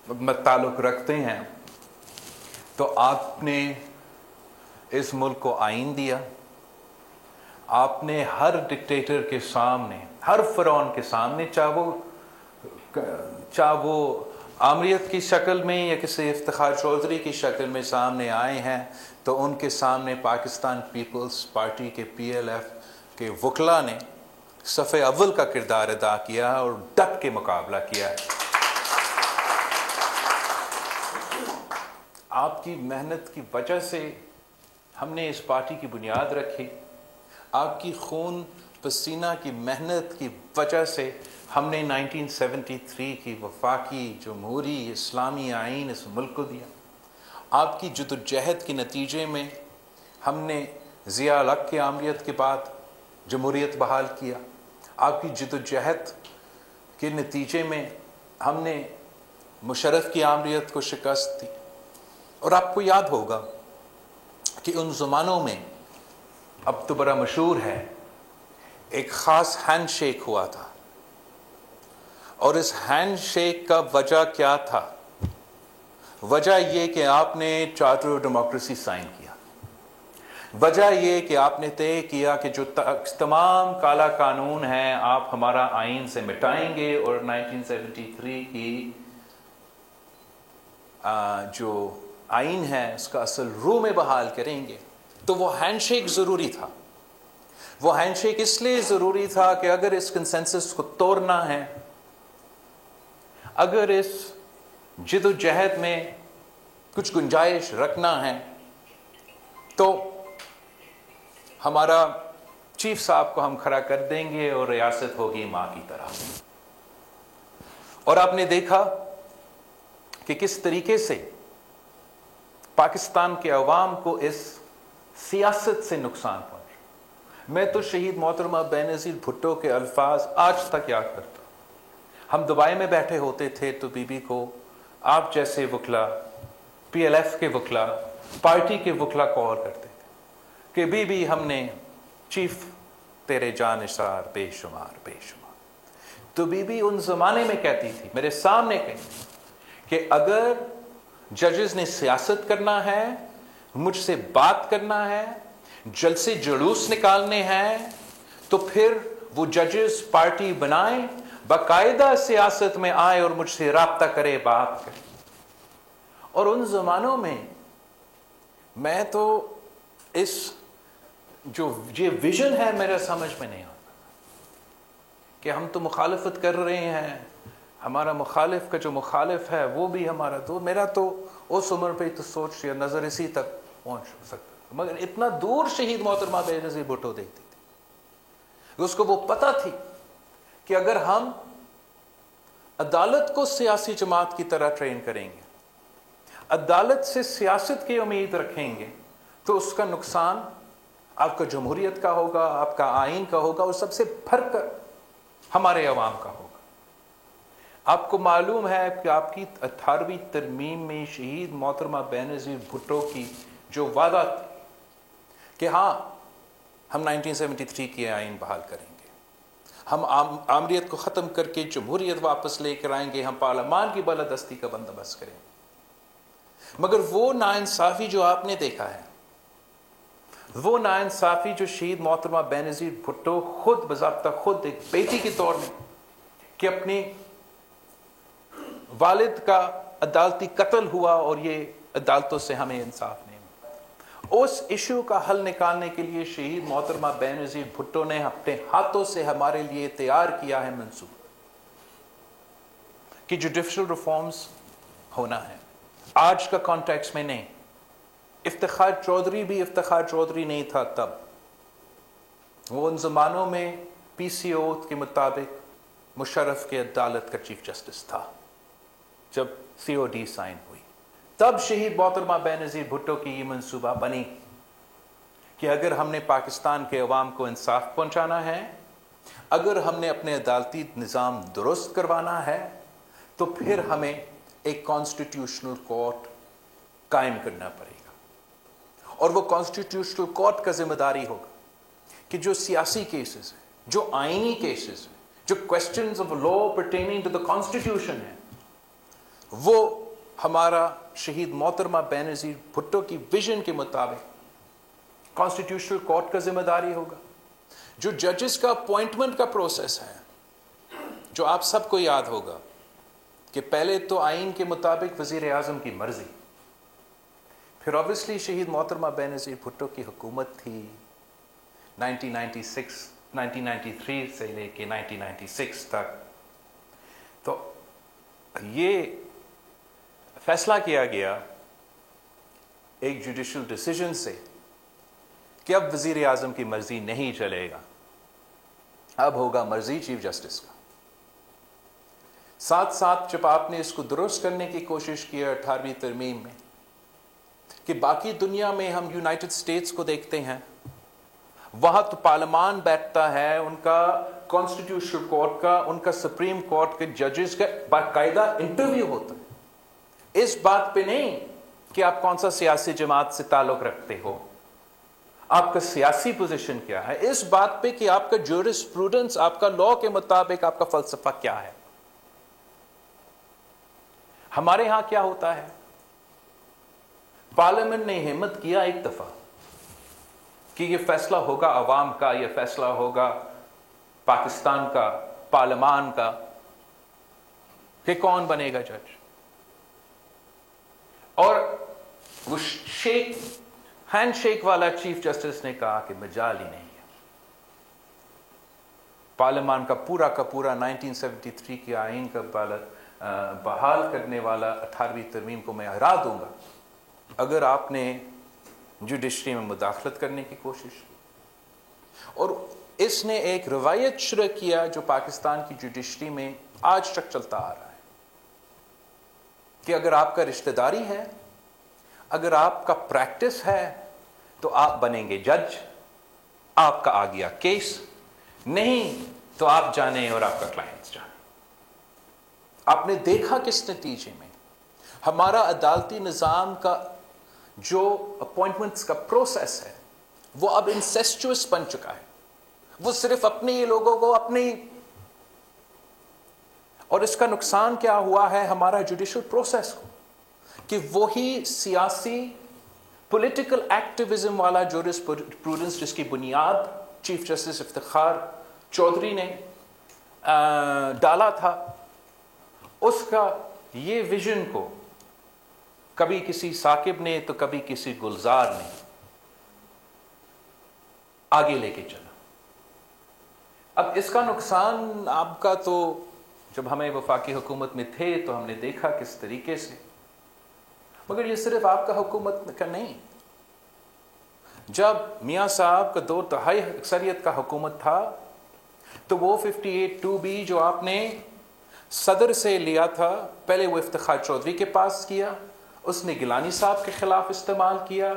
تعلق رکھتے ہیں تو آپ نے اس ملک کو آئین دیا. آپ نے ہر ڈکٹیٹر کے سامنے, ہر فرعون کے سامنے, چاہے وہ آمریت کی شکل میں یا کسی افتخار چودھری کی شکل میں سامنے آئے ہیں, تو ان کے سامنے پاکستان پیپلز پارٹی کے PLF کے وکلاء نے صف اول کا کردار ادا کیا اور ڈٹ کے مقابلہ کیا ہے. آپ کی محنت کی وجہ سے ہم نے اس پارٹی کی بنیاد رکھی. آپ کی خون پسینہ کی محنت کی وجہ سے ہم نے 1973 کی وفاقی جمہوری اسلامی آئین اس ملک کو دیا. آپ کی جدوجہد کے نتیجے میں ہم نے ضیاء الحق کی آمریت کے بعد جمہوریت بحال کیا. آپ کی جدوجہد کے نتیجے میں ہم نے مشرف کی آمریت کو شکست دی. اور آپ کو یاد ہوگا کہ ان زمانوں میں, اب تو بڑا مشہور ہے, ایک خاص ہینڈ شیک ہوا تھا. اور اس ہینڈ شیک کا وجہ کیا تھا؟ وجہ یہ کہ آپ نے چارٹر آف ڈیموکریسی سائن کیا. وجہ یہ کہ آپ نے طے کیا کہ جو تمام کالا قانون ہیں آپ ہمارا آئین سے مٹائیں گے اور 1973 کی جو آئین ہے اس کا اصل روح میں بحال کریں گے. تو وہ ہینڈ شیک ضروری تھا. وہ ہینڈ شیک اس لیے ضروری تھا کہ اگر اس کنسنسس کو توڑنا ہے, اگر اس جدوجہد میں کچھ گنجائش رکھنا ہے, تو ہمارا چیف صاحب کو ہم کھڑا کر دیں گے اور ریاست ہوگی ماں کی طرح. اور آپ نے دیکھا کہ کس طریقے سے پاکستان کے عوام کو اس سیاست سے نقصان پہنچا. میں تو شہید محترمہ بینظیر بھٹو کے الفاظ آج تک یاد کرتا ہوں. ہم دبئی میں بیٹھے ہوتے تھے تو بی بی کو آپ جیسے وکلا, PLF کے وکلا, پارٹی کے وکلا کال کرتے تھے کہ بی بی ہم نے چیف تیرے جانثار بے شمار بے شمار. تو بی بی ان زمانے میں کہتی تھی, میرے سامنے کہتی تھی کہ اگر ججز نے سیاست کرنا ہے, مجھ سے بات کرنا ہے, جلسے جلوس نکالنے ہیں, تو پھر وہ ججز پارٹی بنائیں, باقاعدہ سیاست میں آئے اور مجھ سے رابطہ کرے, بات کرے. اور ان زمانوں میں تو اس جو یہ ویژن ہے میرا سمجھ میں نہیں آتا کہ ہم تو مخالفت کر رہے ہیں, ہمارا مخالف کا جو مخالف ہے وہ بھی ہمارا. تو میرا تو اس عمر پہ تو سوچ یا نظر اسی تک پہنچ سکتا, مگر اتنا دور شہید محترمہ بینظیر بھٹو دیکھتی تھی. اس کو وہ پتہ تھی کہ اگر ہم عدالت کو سیاسی جماعت کی طرح ٹرین کریں گے, عدالت سے سیاست کی امید رکھیں گے, تو اس کا نقصان آپ کا جمہوریت کا ہوگا, آپ کا آئین کا ہوگا, اور سب سے بڑھ کر ہمارے عوام کا ہوگا. آپ کو معلوم ہے کہ آپ کی 18ویں ترمیم میں شہید محترمہ بینظیر بھٹو کی جو وعدہ تھا کہ ہاں ہم 1973 کی آئین بحال کریں گے, ہم آمریت کو ختم کر کے جمہوریت واپس لے کر آئیں گے, ہم پارلیمان کی بالادستی کا بندوبست کریں گے. مگر وہ ناانصافی جو آپ نے دیکھا ہے, وہ ناانصافی جو شہید محترمہ بینظیر بھٹو خود بضابطہ خود ایک بیٹی کے طور میں کہ اپنی والد کا عدالتی قتل ہوا اور یہ عدالتوں سے ہمیں انصاف نہیں ملا, اس ایشو کا حل نکالنے کے لیے شہید محترمہ بینظیر بھٹو نے اپنے ہاتھوں سے ہمارے لیے تیار کیا ہے منصوبہ کہ جوڈیشل ریفارمز ہونا ہے. آج کا کانٹیکس میں نہیں. افتخار چودھری بھی افتخار چودھری نہیں تھا تب. وہ ان زمانوں میں PCO کے مطابق مشرف کے عدالت کا چیف جسٹس تھا جب COD سائن ہوئی. تب شہید محترمہ بینظیر بھٹو کی یہ منصوبہ بنی کہ اگر ہم نے پاکستان کے عوام کو انصاف پہنچانا ہے, اگر ہم نے اپنے عدالتی نظام درست کروانا ہے, تو پھر ہمیں ایک کانسٹیٹیوشنل کورٹ قائم کرنا پڑے گا. اور وہ کانسٹیٹیوشنل کورٹ کا ذمہ داری ہوگا کہ جو سیاسی کیسز ہیں, جو آئینی کیسز ہیں, جو questions of law pertaining to the constitution ہیں, وہ ہمارا شہید محترمہ بینظیر بھٹو کی ویژن کے مطابق کانسٹیٹیوشنل کورٹ کا ذمہ داری ہوگا. جو ججز کا اپوائنٹمنٹ کا پروسیس ہے، جو آپ سب کو یاد ہوگا کہ پہلے تو آئین کے مطابق وزیر اعظم کی مرضی، پھر obviously شہید محترمہ بینظیر بھٹو کی حکومت تھی 1993 سے لے کے 1996 تک. تو یہ فیصلہ کیا گیا ایک جوڈیشل ڈیسیجن سے کہ اب وزیر اعظم کی مرضی نہیں چلے گا، اب ہوگا مرضی چیف جسٹس کا. ساتھ ساتھ جب آپ نے اس کو درست کرنے کی کوشش کی 18ویں ترمیم میں کہ باقی دنیا میں ہم یونائٹڈ اسٹیٹس کو دیکھتے ہیں، وہاں تو پارلیمان بیٹھتا ہے، ان کا کانسٹیٹیوشنل کورٹ کا، ان کا سپریم کورٹ کے ججز کا باقاعدہ انٹرویو ہوتا ہے. اس بات پہ نہیں کہ آپ کون سا سیاسی جماعت سے تعلق رکھتے ہو، آپ کا سیاسی پوزیشن کیا ہے، اس بات پہ کہ آپ کا جورسپروڈنس، آپ کا لا کے مطابق آپ کا فلسفہ کیا ہے. ہمارے ہاں کیا ہوتا ہے، پارلیمنٹ نے ہمت کیا ایک دفعہ کہ یہ فیصلہ ہوگا عوام کا، یہ فیصلہ ہوگا پاکستان کا پارلیمان کا کہ کون بنے گا جج، اور وہ ہینڈ شیک والا چیف جسٹس نے کہا کہ مجال ہی نہیں ہے. پارلیمان کا پورا 1973 کے آئین کا بحال کرنے والا 18ویں ترمیم کو میں ہرا دوں گا اگر آپ نے جوڈیشری میں مداخلت کرنے کی کوشش کی. اور اس نے ایک روایت شروع کیا جو پاکستان کی جوڈیشری میں آج تک چلتا آ رہا ہے کہ اگر آپ کا رشتہ داری ہے، اگر آپ کا پریکٹس ہے تو آپ بنیں گے جج، آپ کا آ گیا کیس، نہیں تو آپ جانیں اور آپ کا کلائنٹس جانیں. آپ نے دیکھا کس نتیجے میں ہمارا عدالتی نظام کا جو اپوائنٹمنٹس کا پروسیس ہے وہ اب انسیسچوس بن چکا ہے. وہ صرف اپنے ہی لوگوں کو اور اس کا نقصان کیا ہوا ہے ہمارا جوڈیشل پروسیس کو کہ وہی سیاسی پولیٹیکل ایکٹیویزم والا جورسپروڈنس جس کی بنیاد چیف جسٹس افتخار چودھری نے ڈالا تھا، اس کا یہ ویژن کو کبھی کسی ثاقب نے تو کبھی کسی گلزار نے آگے لے کے چلا. اب اس کا نقصان آپ کا تو جب ہمیں وفاقی حکومت میں تھے تو ہم نے دیکھا کس طریقے سے، مگر یہ صرف آپ کا حکومت کا نہیں. جب میاں صاحب کا 2/3 اکثریت کا حکومت تھا تو وہ 58(2)B جو آپ نے صدر سے لیا تھا، پہلے وہ افتخار چودھری کے پاس کیا، اس نے گیلانی صاحب کے خلاف استعمال کیا،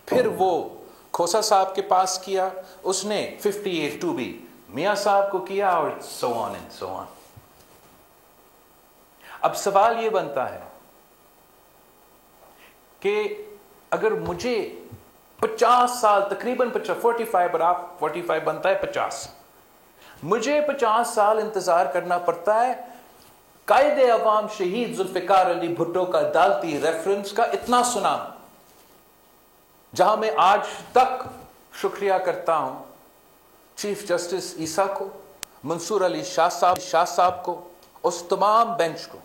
پھر وہ کھوسا صاحب کے پاس کیا، اس نے 58(2)B میاں صاحب کو کیا، اور so on and so on. اب سوال یہ بنتا ہے کہ اگر مجھے 50 سال تقریباً 45 اور آپ 45 بنتا ہے 50، مجھے 50 سال انتظار کرنا پڑتا ہے قائد عوام شہید ذوالفقار علی بھٹو کا عدالتی ریفرنس کا اتنا سنا، جہاں میں آج تک شکریہ کرتا ہوں چیف جسٹس عیسیٰ کو، منصور علی شاہ صاحب کو، اس تمام بینچ کو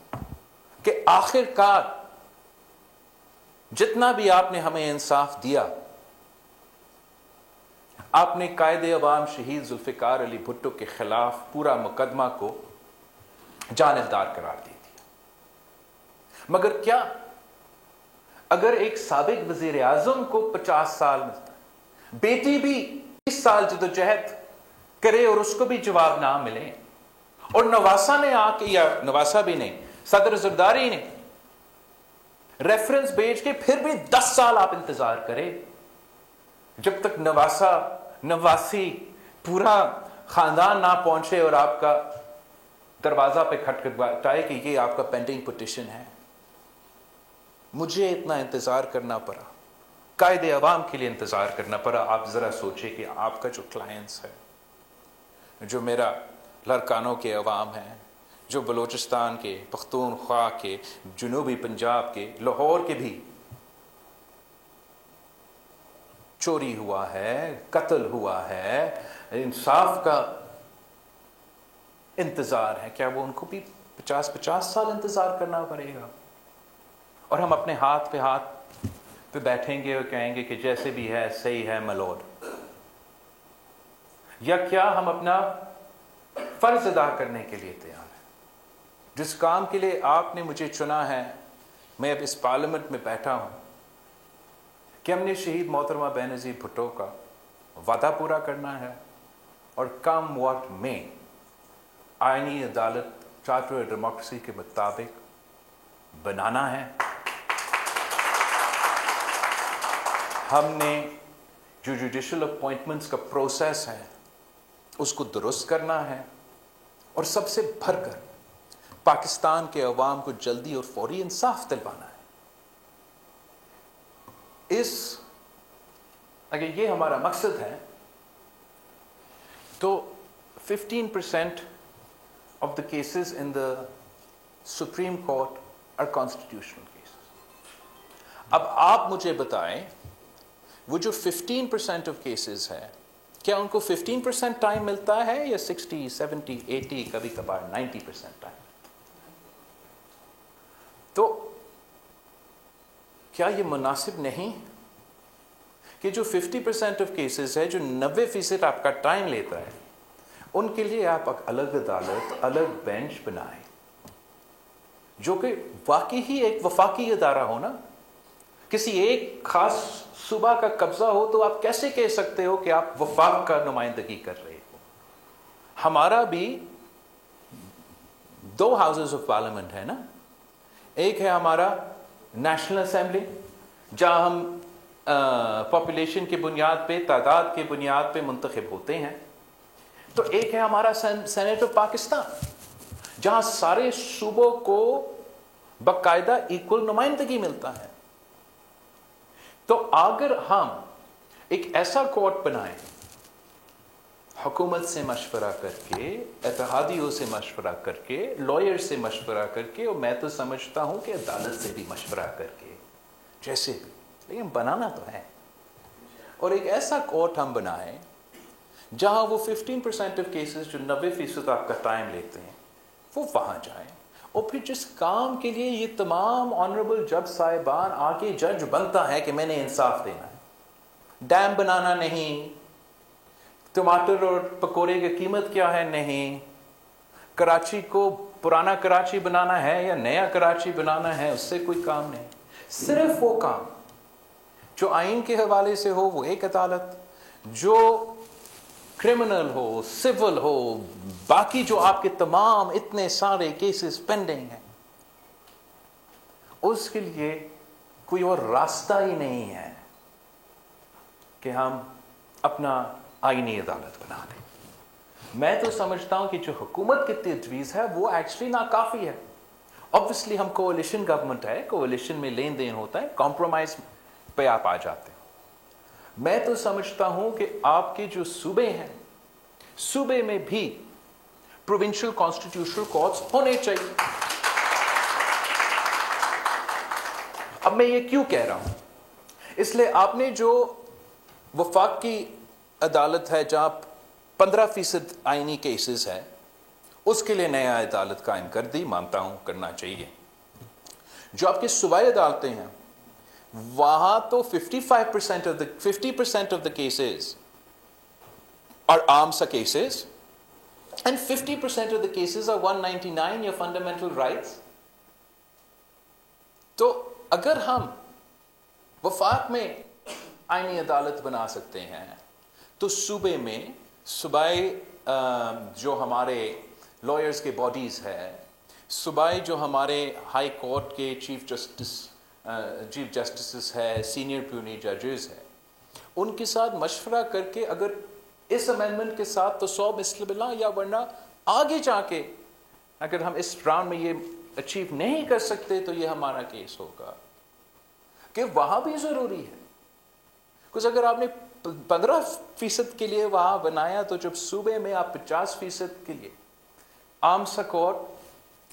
کہ آخر کار جتنا بھی آپ نے ہمیں انصاف دیا، آپ نے قائد عوام شہید ذوالفقار علی بھٹو کے خلاف پورا مقدمہ کو جانبدار قرار دے دیا. مگر کیا اگر ایک سابق وزیر اعظم کو 50 سال ملتا ہے، بیٹی بھی 20 سال جدوجہد کرے اور اس کو بھی جواب نہ ملے، اور نواسا نے آ کے، یا نواسا بھی نہیں، صدر زرداری نے ریفرنس بھیج کے پھر بھی 10 سال آپ انتظار کرے، جب تک نواسی پورا خاندان نہ پہنچے اور آپ کا دروازہ پہ کھٹکھٹائے کہ یہ آپ کا پینڈنگ پٹیشن ہے. مجھے اتنا انتظار کرنا پڑا، قائد عوام کے لیے انتظار کرنا پڑا. آپ ذرا سوچیں کہ آپ کا جو کلائنٹس ہے، جو میرا لڑکانوں کے عوام ہیں، جو بلوچستان کے، پختونخوا کے، جنوبی پنجاب کے، لاہور کے بھی چوری ہوا ہے، قتل ہوا ہے، انصاف کا انتظار ہے، کیا وہ ان کو بھی 50 سال انتظار کرنا پڑے گا؟ اور ہم اپنے ہاتھ پہ بیٹھیں گے اور کہیں گے کہ جیسے بھی ہے صحیح ہے ملوڈ؟ یا کیا ہم اپنا فرض ادا کرنے کے لیے تیار ہیں؟ جس کام کے لیے آپ نے مجھے چنا ہے، میں اب اس پارلیمنٹ میں بیٹھا ہوں، کہ ہم نے شہید محترمہ بینظیر بھٹو کا وعدہ پورا کرنا ہے اور کم واٹ میں آئینی عدالت چارٹر ڈیموکریسی کے مطابق بنانا ہے۔ ہم نے جو جوڈیشل اپوائنٹمنٹس کا پروسیس ہے اس کو درست کرنا ہے، اور سب سے بڑھ کر پاکستان کے عوام کو جلدی اور فوری انصاف دلوانا ہے۔ اگر یہ ہمارا مقصد ہے تو 15% of the cases in the Supreme Court are constitutional cases۔ اب آپ مجھے بتائیں، وہ جو 15% آف کیسز ہے، کیا ان کو 15% ٹائم ملتا ہے یا 60، 70، 80، کبھی کبھار 90% ٹائم؟ تو کیا یہ مناسب نہیں کہ جو 50% آف کیسز ہے، جو 90% آپ کا ٹائم لیتا ہے، ان کے لیے آپ الگ عدالت، الگ بینچ بنائیں، جو کہ واقعی ہی ایک وفاقی ادارہ ہو نا؟ کسی ایک خاص صوبہ کا قبضہ ہو تو آپ کیسے کہہ سکتے ہو کہ آپ وفاق کا نمائندگی کر رہے ہو؟ ہمارا بھی 2 ہاؤسز آف پارلیمنٹ ہے نا، ایک ہے ہمارا نیشنل اسمبلی جہاں ہم پاپولیشن کی بنیاد پہ، تعداد کی بنیاد پہ منتخب ہوتے ہیں، تو ایک ہے ہمارا سینیٹ آف پاکستان جہاں سارے صوبوں کو باقاعدہ ایکول نمائندگی ملتا ہے۔ تو اگر ہم ایک ایسا کورٹ بنائیں، حکومت سے مشورہ کر کے، اتحادیوں سے مشورہ کر کے، لائر سے مشورہ کر کے، اور میں تو سمجھتا ہوں کہ عدالت سے بھی مشورہ کر کے، جیسے بھی، لیکن بنانا تو ہے، اور ایک ایسا کورٹ ہم بنائیں جہاں وہ 15% آف کیسز جو 90% آپ کا ٹائم لیتے ہیں وہ وہاں جائیں، اور پھر جس کام کے لیے یہ تمام آنریبل جج صاحبان آگے جج بنتا ہے کہ میں نے انصاف دینا ہے، ڈیم بنانا نہیں، ٹماٹر اور پکوڑے کی قیمت کیا ہے نہیں، کراچی کو پرانا کراچی بنانا ہے یا نیا کراچی بنانا ہے، اس سے کوئی کام نہیں، صرف وہ کام جو آئین کے حوالے سے ہو وہ ایک عدالت، جو کرمنل ہو، سول ہو، باقی جو آپ کے تمام اتنے سارے کیسز پینڈنگ ہیں، اس کے لیے کوئی اور راستہ ہی نہیں ہے کہ ہم اپنا آئینی عدالت بنا دیں۔ میں تو سمجھتا ہوں کہ جو حکومت کی تجویز ہے وہ ایکچولی ناکافی ہے۔ obviously ہم کولیشن گورنمنٹ ہے، کولیشن میں لین دین ہوتا ہے، کمپرومائز پہ آپ آ جاتے ہیں۔ میں تو سمجھتا ہوں کہ آپ کے جو صوبے ہیں، صوبے میں بھی پروونشل کانسٹیٹیوشنل کورٹس ہونے چاہیے۔ اب میں یہ کیوں کہہ رہا ہوں؟ اس لیے آپ نے جو وفاقی عدالت ہے جہاں 15% آئینی کیسز ہے، اس کے لیے نیا عدالت قائم کر دی، مانتا ہوں کرنا چاہیے۔ جو آپ کے صوبائی عدالتیں ہیں وہاں تو 50% of the cases are arms cases and 50% of the cases are 199 یا fundamental rights۔ تو اگر ہم وفاق میں آئینی عدالت بنا سکتے ہیں تو صوبے میں صوبائی جو ہمارے لائرز کے باڈیز ہے، صوبائی جو ہمارے ہائی کورٹ کے چیف جسٹسز ہے، سینئر پیونی ججز ہے، ان کے ساتھ مشورہ کر کے اگر اس امینڈمنٹ کے ساتھ تو 100 مثل باللہ، یا ورنہ آگے جا کے اگر ہم اس راؤنڈ میں یہ اچیو نہیں کر سکتے تو یہ ہمارا کیس ہوگا کہ وہاں بھی ضروری ہے۔ کچھ اگر آپ نے 15% کے لیے وہاں بنایا تو جب صوبے میں آپ 50% کے لیے عام سا کورٹ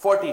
40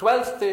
12